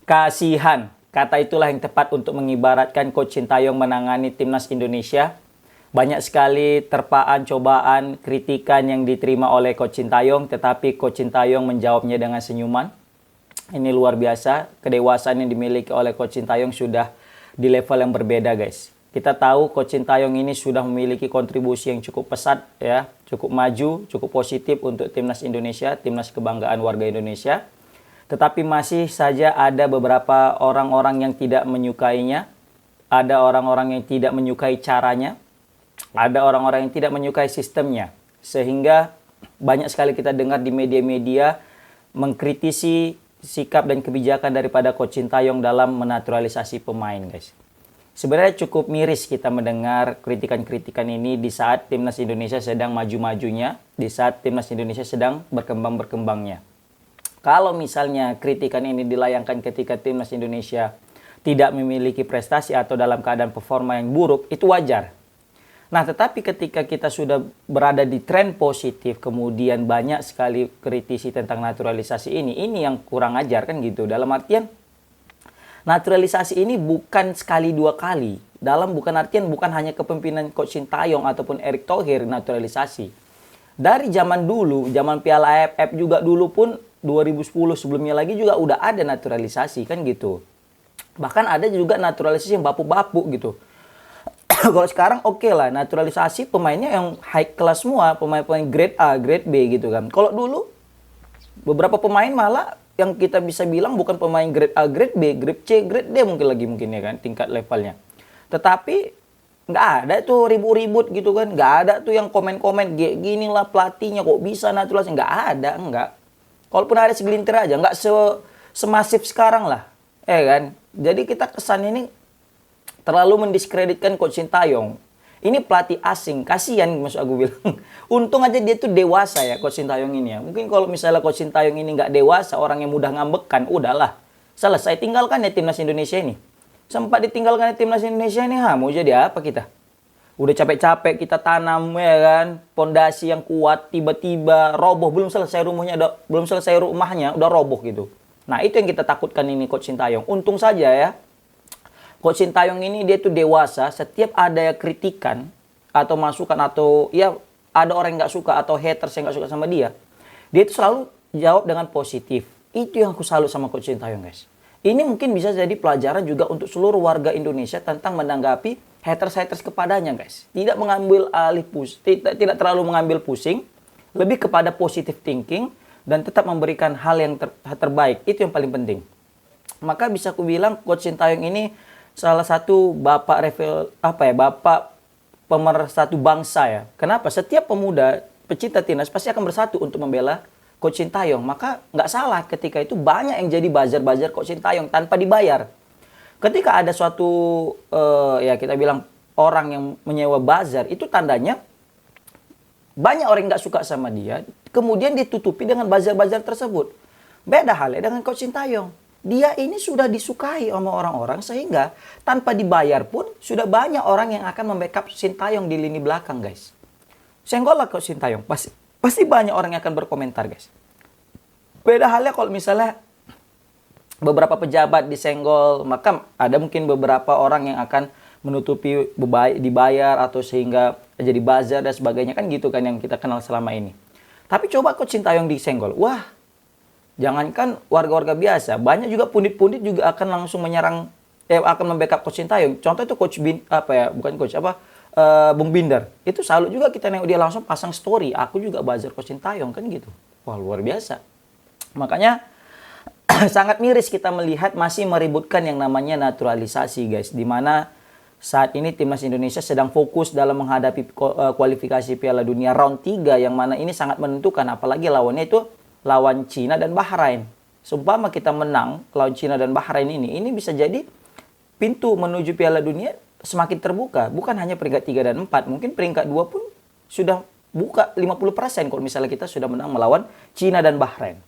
Kasihan, kata itulah yang tepat untuk mengibaratkan Coach Sintayong menangani timnas Indonesia. Banyak sekali terpaan, cobaan, kritikan yang diterima oleh Coach Sintayong, tetapi Coach Sintayong menjawabnya dengan senyuman. Ini luar biasa, kedewasaan yang dimiliki oleh Coach Sintayong sudah di level yang berbeda, guys. Kita tahu Coach Sintayong ini sudah memiliki kontribusi yang cukup pesat, ya, cukup maju, cukup positif untuk timnas Indonesia, timnas kebanggaan warga Indonesia. Tetapi masih saja ada beberapa orang-orang yang tidak menyukainya. Ada orang-orang yang tidak menyukai caranya. Ada orang-orang yang tidak menyukai sistemnya. Sehingga banyak sekali kita dengar di media-media mengkritisi sikap dan kebijakan daripada Coach Sintayong dalam menaturalisasi pemain, guys. Sebenarnya cukup miris kita mendengar kritikan-kritikan ini di saat timnas Indonesia sedang maju-majunya, di saat timnas Indonesia sedang berkembang-berkembangnya. Kalau misalnya kritikan ini dilayangkan ketika timnas Indonesia tidak memiliki prestasi atau dalam keadaan performa yang buruk, itu wajar. Nah, tetapi ketika kita sudah berada di tren positif, kemudian banyak sekali kritisi tentang naturalisasi ini yang kurang ajar kan gitu. Dalam artian, naturalisasi ini bukan sekali dua kali. Bukan hanya kepemimpinan Coach Sintayong ataupun Erick Thohir naturalisasi. Dari zaman dulu, zaman Piala AFF juga dulu pun 2010 sebelumnya lagi juga udah ada naturalisasi kan gitu. Bahkan ada juga naturalisasi yang bapuk-bapuk gitu. Kalau sekarang oke lah, naturalisasi pemainnya yang high class semua, pemain-pemain grade A, grade B gitu kan. Kalau dulu beberapa pemain malah yang kita bisa bilang bukan pemain grade A, grade B, grade C, grade D mungkin ya kan tingkat levelnya. Tetapi nggak ada tuh ribut-ribut gitu kan, nggak ada tuh yang komen-komen gini lah pelatihnya kok bisa naturalisasi, nggak ada, nggak. Kalaupun ada segelintir aja, nggak semasif sekarang lah, kan? Jadi kita kesan ini terlalu mendiskreditkan Coach Sintayong. Ini pelatih asing, kasihan maksud aku bilang. Untung aja dia tuh dewasa ya Coach Sintayong ini ya. Mungkin kalau misalnya Coach Sintayong ini nggak dewasa, orang yang mudah ngambekan, udahlah. Selesai, tinggalkan ya timnas Indonesia ini. Sempat ditinggalkan ya timnas Indonesia ini, mau jadi apa kita? Udah capek-capek kita tanam ya kan, pondasi yang kuat, tiba-tiba roboh, belum selesai rumahnya udah roboh gitu. Nah, itu yang kita takutkan ini Coach Sintayong. Untung saja ya, Coach Sintayong ini dia tuh dewasa, setiap ada kritikan atau masukan atau ya ada orang yang nggak suka atau haters yang nggak suka sama dia itu selalu jawab dengan positif. Itu yang aku salut sama Coach Sintayong, guys. Ini mungkin bisa jadi pelajaran juga untuk seluruh warga Indonesia tentang menanggapi haters kepadanya, guys. Tidak mengambil tidak terlalu mengambil pusing, lebih kepada positive thinking dan tetap memberikan hal yang terbaik. Itu yang paling penting. Maka bisa aku bilang Coach Sintayong ini salah satu bapak pemersatu bangsa ya. Kenapa? Setiap pemuda pecinta timnas pasti akan bersatu untuk membela Coach Sintayong. Maka nggak salah ketika itu banyak yang jadi buzzer Coach Sintayong tanpa dibayar. Ketika ada suatu kita bilang orang yang menyewa buzzer, itu tandanya banyak orang yang nggak suka sama dia, kemudian ditutupi dengan buzzer tersebut. Beda halnya dengan Coach Sintayong. Dia ini sudah disukai sama orang-orang sehingga tanpa dibayar pun sudah banyak orang yang akan membackup Sintayong di lini belakang, guys. Senggol lah Coach Sintayong, pasti banyak orang yang akan berkomentar, guys. Beda halnya kalau misalnya beberapa pejabat disenggol, maka ada mungkin beberapa orang yang akan menutupi dibayar atau sehingga jadi buzzer dan sebagainya kan gitu kan yang kita kenal selama ini. Tapi coba Coach Sintayong disenggol, wah, jangankan warga-warga biasa, banyak juga pundit-pundit juga akan langsung menyerang, akan membackup Coach Sintayong. Contoh itu Bung Binder. Itu salut juga kita nengok dia langsung pasang story, aku juga buzzer Coach Sintayong kan gitu. Wah, luar biasa. Makanya sangat miris kita melihat masih meributkan yang namanya naturalisasi, guys. Di mana saat ini timnas Indonesia sedang fokus dalam menghadapi kualifikasi Piala Dunia round 3 yang mana ini sangat menentukan, apalagi lawannya itu lawan Cina dan Bahrain. Seumpama kita menang lawan Cina dan Bahrain ini bisa jadi pintu menuju Piala Dunia semakin terbuka. Bukan hanya peringkat 3 dan 4, mungkin peringkat 2 pun sudah buka 50% kalau misalnya kita sudah menang melawan Cina dan Bahrain.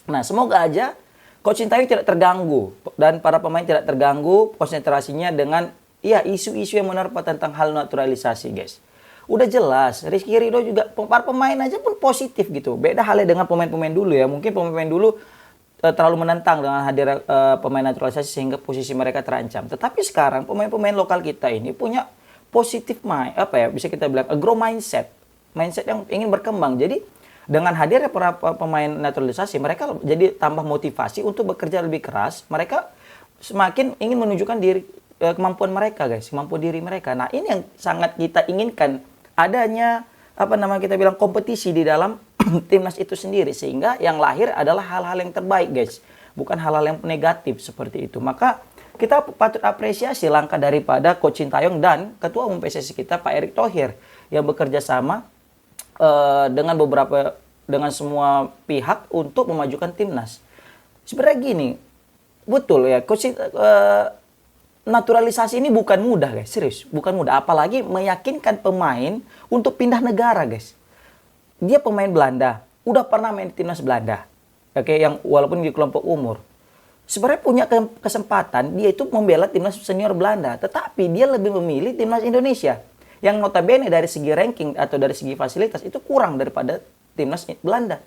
Nah, semoga aja Coach Sintayong tidak terganggu dan para pemain tidak terganggu konsentrasinya dengan isu-isu yang menerpa tentang hal naturalisasi, guys. Udah jelas, Rizky Ridho juga para pemain aja pun positif gitu. Beda halnya dengan pemain-pemain dulu ya. Mungkin pemain dulu terlalu menentang dengan hadir pemain naturalisasi sehingga posisi mereka terancam. Tetapi sekarang pemain-pemain lokal kita ini punya positif bisa kita bilang grow mindset yang ingin berkembang. Jadi dengan hadirnya para pemain naturalisasi, mereka jadi tambah motivasi untuk bekerja lebih keras. Mereka semakin ingin menunjukkan kemampuan mereka, guys, kemampuan diri mereka. Nah, ini yang sangat kita inginkan, adanya kita bilang kompetisi di dalam timnas itu sendiri, sehingga yang lahir adalah hal-hal yang terbaik, guys, bukan hal-hal yang negatif seperti itu. Maka kita patut apresiasi langkah daripada Coach Sintayong dan Ketua Umum PSSI kita Pak Erick Thohir yang bekerja sama dengan semua pihak untuk memajukan timnas. Sebenarnya gini, betul ya, naturalisasi ini bukan mudah, guys, serius, bukan mudah. Apalagi meyakinkan pemain untuk pindah negara, guys. Dia pemain Belanda, udah pernah main di timnas Belanda, oke, yang walaupun di kelompok umur. Sebenarnya punya kesempatan dia itu membela timnas senior Belanda, tetapi dia lebih memilih timnas Indonesia, yang notabene dari segi ranking atau dari segi fasilitas itu kurang daripada timnas Belanda.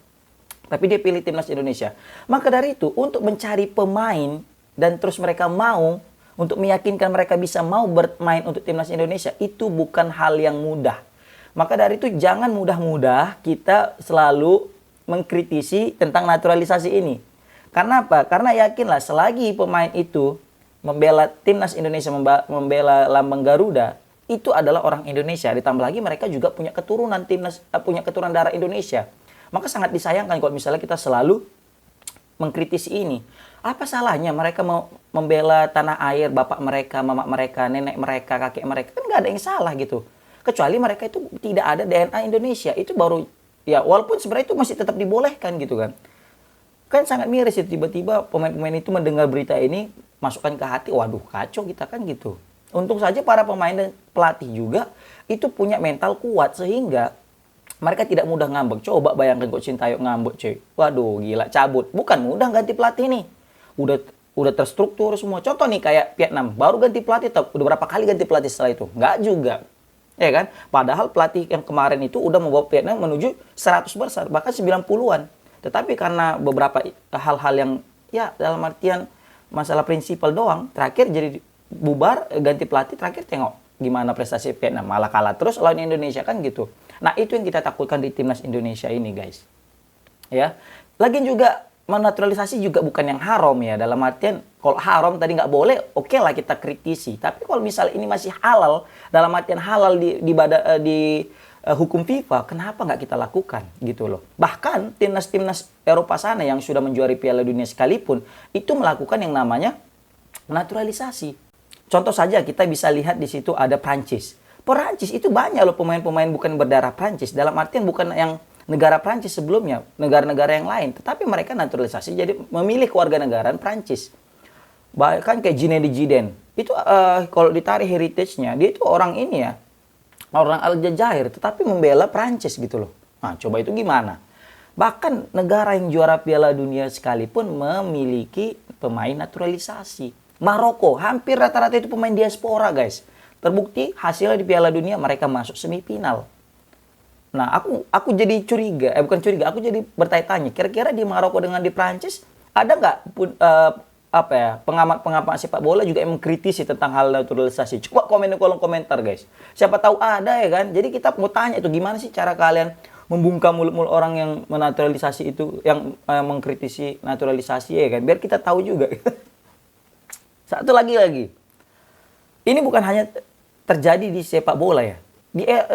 Tapi dia pilih timnas Indonesia. Maka dari itu, untuk mencari pemain dan terus mereka mau, untuk meyakinkan mereka bisa mau bermain untuk timnas Indonesia, itu bukan hal yang mudah. Maka dari itu jangan mudah-mudah kita selalu mengkritisi tentang naturalisasi ini. Karena apa? Karena yakinlah selagi pemain itu membela timnas Indonesia, membela lambang Garuda, itu adalah orang Indonesia. Ditambah lagi mereka juga punya keturunan punya keturunan darah Indonesia. Maka sangat disayangkan kalau misalnya kita selalu mengkritisi ini. Apa salahnya mereka mau membela tanah air, bapak mereka, mama mereka, nenek mereka, kakek mereka? Kan nggak ada yang salah gitu. Kecuali mereka itu tidak ada DNA Indonesia. Itu baru, ya walaupun sebenarnya itu masih tetap dibolehkan gitu kan. Kan sangat miris ya, tiba-tiba pemain-pemain itu mendengar berita ini, masukkan ke hati, waduh kacau kita kan gitu. Untung saja para pemain dan pelatih juga itu punya mental kuat sehingga mereka tidak mudah ngambek. Coba bayangkan Coach Sintayong ngambek, cuy. Waduh, gila, cabut. Bukan mudah ganti pelatih nih. Udah terstruktur semua. Contoh nih kayak Vietnam, baru ganti pelatih, udah berapa kali ganti pelatih setelah itu? Nggak juga. Ya kan? Padahal pelatih yang kemarin itu udah membawa Vietnam menuju 100 besar, bahkan 90-an. Tetapi karena beberapa hal-hal yang ya dalam artian masalah prinsipal doang, terakhir jadi bubar, ganti pelatih, terakhir tengok gimana prestasi Vietnam, malah kalah terus lawan Indonesia kan gitu. Nah, itu yang kita takutkan di timnas Indonesia ini, guys. Ya. Lagian juga menaturalisasi juga bukan yang haram ya, dalam artian kalau haram tadi nggak boleh, oke lah kita kritisi. Tapi kalau misalnya ini masih halal, dalam artian halal di hukum FIFA, kenapa nggak kita lakukan gitu loh. Bahkan timnas-timnas Eropa sana yang sudah menjuari Piala Dunia sekalipun itu melakukan yang namanya naturalisasi. Contoh saja kita bisa lihat di situ ada Prancis. Perancis itu banyak loh pemain-pemain bukan berdarah Prancis, dalam artian bukan yang negara Prancis sebelumnya, negara-negara yang lain, tetapi mereka naturalisasi jadi memilih kewarganegaraan Prancis. Bahkan kayak Zinedine Zidane, itu kalau ditarik heritage-nya, dia itu orang ini ya, orang Aljazair, tetapi membela Prancis gitu loh. Nah, coba itu gimana? Bahkan negara yang juara Piala Dunia sekalipun memiliki pemain naturalisasi. Maroko, hampir rata-rata itu pemain diaspora, guys. Terbukti hasilnya di Piala Dunia mereka masuk semifinal. Nah, aku jadi curiga, bukan curiga, aku jadi bertanya-tanya, kira-kira di Maroko dengan di Prancis ada nggak pengamat-pengamat sepak bola juga yang mengkritisi tentang hal naturalisasi? Coba komen di kolom komentar, guys. Siapa tahu ada ya kan. Jadi kita mau tanya itu gimana sih cara kalian membungkam mulut-mulut orang yang menaturalisasi itu, yang mengkritisi naturalisasi ya kan, biar kita tahu juga. Satu lagi. Ini bukan hanya terjadi di sepak bola ya.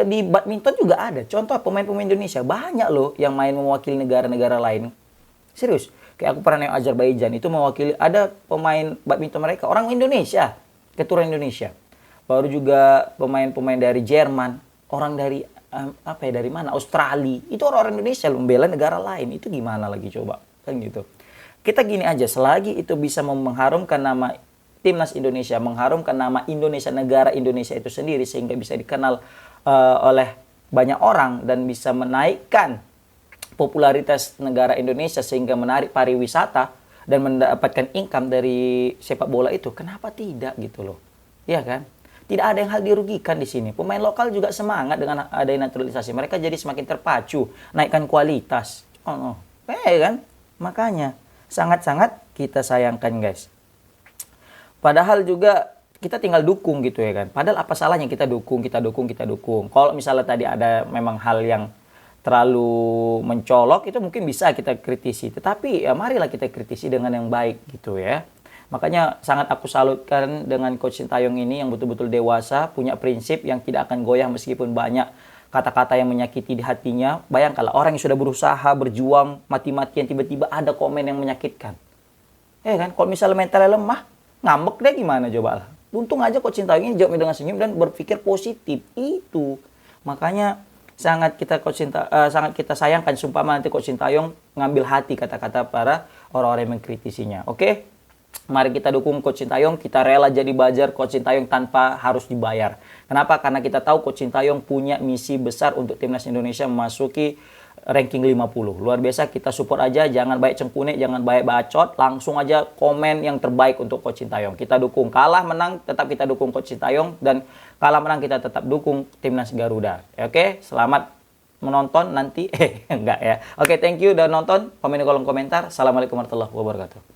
Di badminton juga ada. Contoh pemain-pemain Indonesia banyak loh yang main mewakili negara-negara lain. Serius. Kayak aku pernah nengok Azerbaijan itu mewakili, ada pemain badminton mereka orang Indonesia, keturunan Indonesia. Baru juga pemain-pemain dari Jerman, orang dari dari mana? Australia. Itu orang Indonesia loh membela negara lain. Itu gimana lagi coba? Kan gitu. Kita gini aja, selagi itu bisa mengharumkan nama timnas Indonesia, mengharumkan nama Indonesia, negara Indonesia itu sendiri, sehingga bisa dikenal oleh banyak orang dan bisa menaikkan popularitas negara Indonesia sehingga menarik pariwisata dan mendapatkan income dari sepak bola itu, kenapa tidak gitu loh. Iya kan? Tidak ada yang hal dirugikan di sini. Pemain lokal juga semangat dengan adanya naturalisasi. Mereka jadi semakin terpacu, naikkan kualitas. Kan? Makanya sangat-sangat kita sayangkan guys. Padahal juga kita tinggal dukung gitu ya kan. Padahal apa salahnya kita dukung. Kalau misalnya tadi ada memang hal yang terlalu mencolok, itu mungkin bisa kita kritisi. Tetapi ya marilah kita kritisi dengan yang baik gitu ya. Makanya sangat aku salutkan dengan Coach Sintayong ini yang betul-betul dewasa, punya prinsip yang tidak akan goyah meskipun banyak kata-kata yang menyakiti di hatinya. Bayangkanlah orang yang sudah berusaha, berjuang, mati-matian, tiba-tiba ada komen yang menyakitkan. Ya kan, kalau misalnya mentalnya lemah, ngambek deh gimana coba lah. Untung aja Coach Sintayong ini jawabnya dengan senyum dan berpikir positif. Itu. Makanya sangat kita sayangkan sumpah nanti Coach Sintayong ngambil hati kata-kata para orang-orang yang mengkritisinya. Oke? Mari kita dukung Coach Sintayong, kita rela jadi buzzer Coach Sintayong tanpa harus dibayar. Kenapa? Karena kita tahu Coach Sintayong punya misi besar untuk Timnas Indonesia memasuki ranking 50. Luar biasa, kita support aja, jangan baik cengkunik, jangan baik bacot, langsung aja komen yang terbaik untuk Coach Sintayong. Kita dukung, kalah menang tetap kita dukung Coach Sintayong, dan kalah menang kita tetap dukung Timnas Garuda. Oke, selamat menonton nanti. Enggak ya. Oke, thank you udah nonton. Komen di kolom komentar. Assalamualaikum warahmatullahi wabarakatuh.